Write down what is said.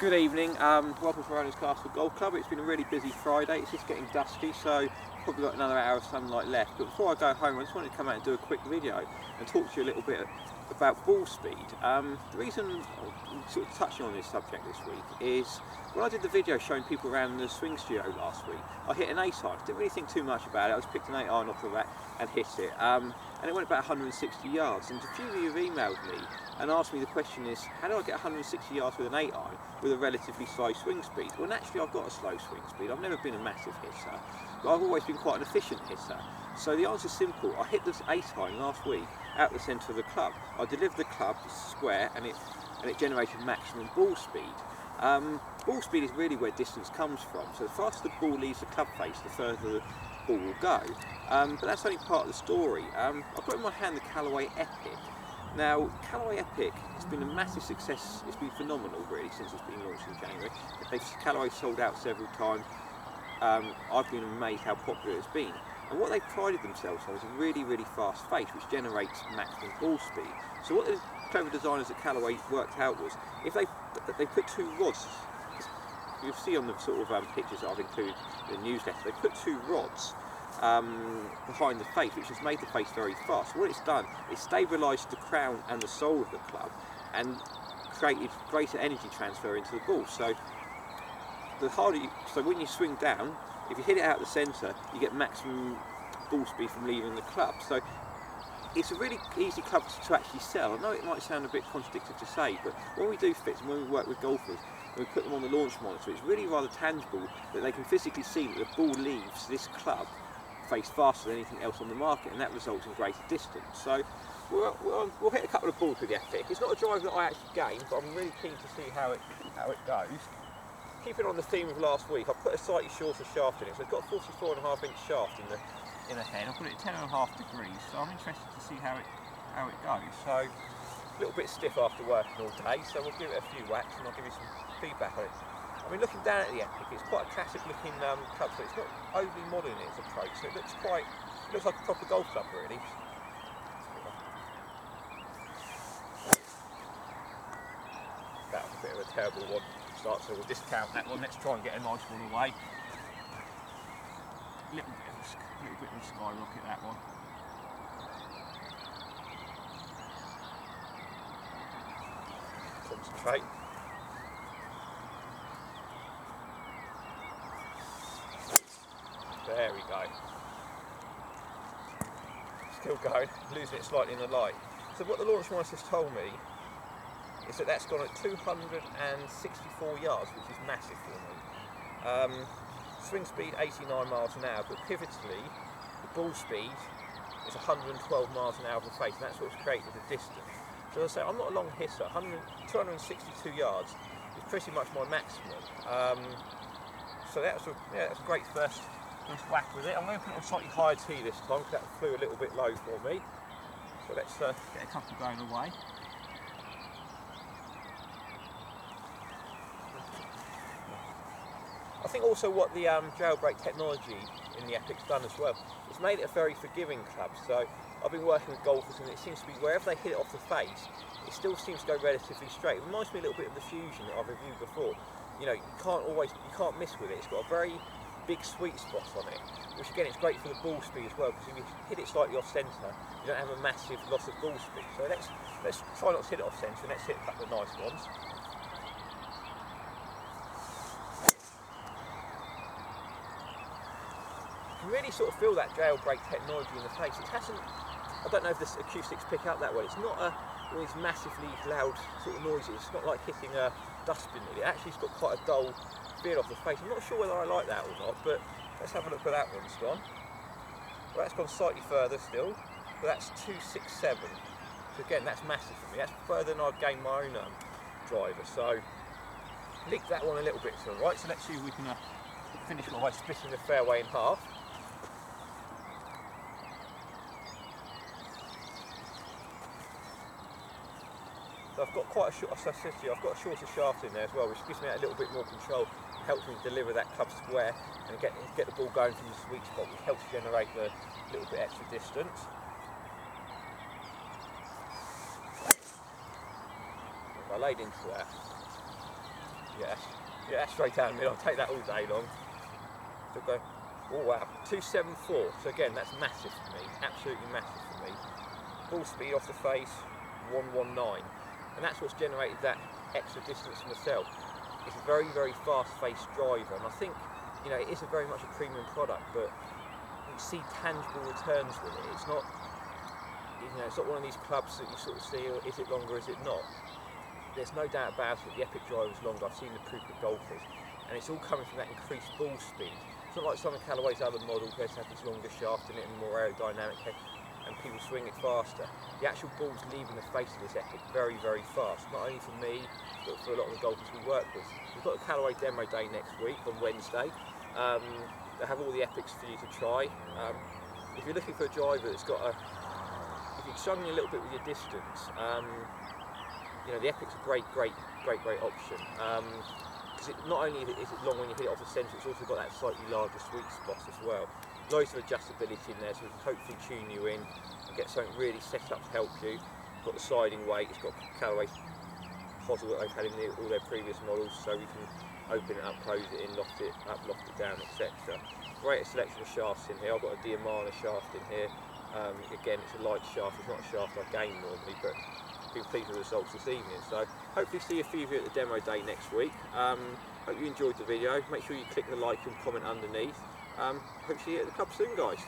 Good evening, welcome to Rowlands Castle Golf Club. It's been a really busy Friday, it's just getting dusty, so probably got another hour of sunlight left. But before I go home, I just wanted to come out and do a quick video and talk to you a little bit about ball speed. The reason I'm sort of touching on this subject this week is when I did the video showing people around the swing studio last week, I hit an 8-iron. Didn't really think too much about it. I just picked an 8-iron off the rack and hit it. And it went about 160 yards. And a few of you have emailed me and asked me the question is, how do I get 160 yards with an 8-iron with a relatively slow swing speed? Well, naturally I've got a slow swing speed. I've never been a massive hitter, but I've always been quite an efficient hitter. So the answer's simple. I hit this 8-iron last week out the centre of the club. I delivered the club square and it generated maximum ball speed. Ball speed is really where distance comes from. So the faster the ball leaves the club face, the further the ball will go. But that's only part of the story. I've got in my hand the Callaway Epic. Now, Callaway Epic has been a massive success. It's been phenomenal, really, since it's been launched in January. Callaway sold out several times. I've been amazed how popular it's been. And what they've prided themselves on is a really, really fast face, which generates maximum ball speed. So what the clever designers at Callaway worked out was, if they put two rods, you'll see on the sort of pictures that I've included in the newsletter, they put two rods behind the face, which has made the face very fast. So what it's done, it's stabilised the crown and the sole of the club and created greater energy transfer into the ball. So so when you swing down, if you hit it out the centre, you get maximum ball speed from leaving the club. So it's a really easy club to actually sell. I know it might sound a bit contradictory to say, but when we do fits and when we work with golfers, when we put them on the launch monitor, it's really rather tangible that they can physically see that the ball leaves this club face faster than anything else on the market, and that results in greater distance. So we'll hit a couple of balls with the Epic. It's not a drive that I actually gained, but I'm really keen to see how it goes. Keeping on the theme of last week, I've put a slightly shorter shaft in it, so I've got a 44.5-inch shaft in the head. I've put it at 10.5 degrees, so I'm interested to see how it goes. So a little bit stiff after working all day, so we'll give it a few whacks and I'll give you some feedback on it. I mean, looking down at the Epic, it's quite a classic looking club, so it's not overly modern in its approach, so it looks like a proper golf club really. That was a bit of a terrible one to start, so we'll discount that one. Let's try and get a nice one away. A little bit of a skyrocket, that one. Concentrate. There we go. Still going, losing it slightly in the light. So what the launch monitor's told me is that that's gone at 264 yards, which is massive for me. Swing speed 89 miles an hour, but pivotally the ball speed is 112 miles an hour of the face, and that's what's created the distance. So as I say, I'm not a long hitter. 262 yards is pretty much my maximum. So that's a great first whack with it. I'm going to put it on slightly higher tee this time because that flew a little bit low for me. So let's get a couple going away. I think also what the jailbreak technology in the Epic's done as well, it's made it a very forgiving club. So I've been working with golfers and it seems to be wherever they hit it off the face, it still seems to go relatively straight. It reminds me a little bit of the Fusion that I've reviewed before. You know, you can't miss with it. It's got a very big sweet spot on it, which again it's great for the ball speed as well, because if you hit it slightly off centre, you don't have a massive loss of ball speed. So let's try not to hit it off centre, and let's hit a couple of nice ones. You can really sort of feel that jailbreak technology in the face. It hasn't, I don't know if the acoustics pick up that well, it's not one of these massively loud sort of noises. It's not like hitting a dustbin. It actually's got quite a dull feel off the face. I'm not sure whether I like that or not, but let's have a look where that one's gone. Well, that's gone slightly further still, but that's 267. So again, that's massive for me. That's further than I've gained my own driver. So licked that one a little bit to the right. So let's see if we can finish by splitting the fairway in half. So I've got quite a short, as I said to you, I've got a shorter shaft in there as well, which gives me a little bit more control, helps me deliver that club square and get the ball going from the sweet spot, which helps generate the little bit extra distance. If I laid into that, Yeah, that's straight down the middle. I'll take that all day long. So go, oh wow, 274. So again, that's massive for me, absolutely massive for me. Ball speed off the face, 119. And that's what's generated that extra distance for myself. It's a very, very fast-faced driver, and I think, you know, it is a very much a premium product, but you see tangible returns with it. It's not, you know, it's not one of these clubs that you sort of see, or is it longer, is it not? There's no doubt about it, the Epic driver is longer. I've seen the proof of golfers, and it's all coming from that increased ball speed. It's not like some of Callaway's other models where it's had this longer shaft in it and more aerodynamic, and people swing it faster. The actual ball's leaving the face of this Epic very, very fast. Not only for me, but for a lot of the golfers we work with. We've got a Callaway demo day next week on Wednesday. They have all the Epics for you to try. If you're looking for a driver that's got a, if you're struggling a little bit with your distance, you know, the Epic's a great option. Because not only is it long when you hit it off the centre, it's also got that slightly larger sweet spot as well. Loads of adjustability in there, so we can hopefully tune you in and get something really set up to help you. Got the sliding weight, it's got Callaway hosel that they've had in all their previous models, so we can open it up, close it in, loft it up, loft it down, etc. Great selection of shafts in here. I've got a Diamana shaft in here. Again, it's a light shaft, it's not a shaft I game normally, but been pleased with the results this evening. So hopefully see a few of you at the demo day next week. Hope you enjoyed the video. Make sure you click the like and comment underneath. Hope to see you at the club soon, guys.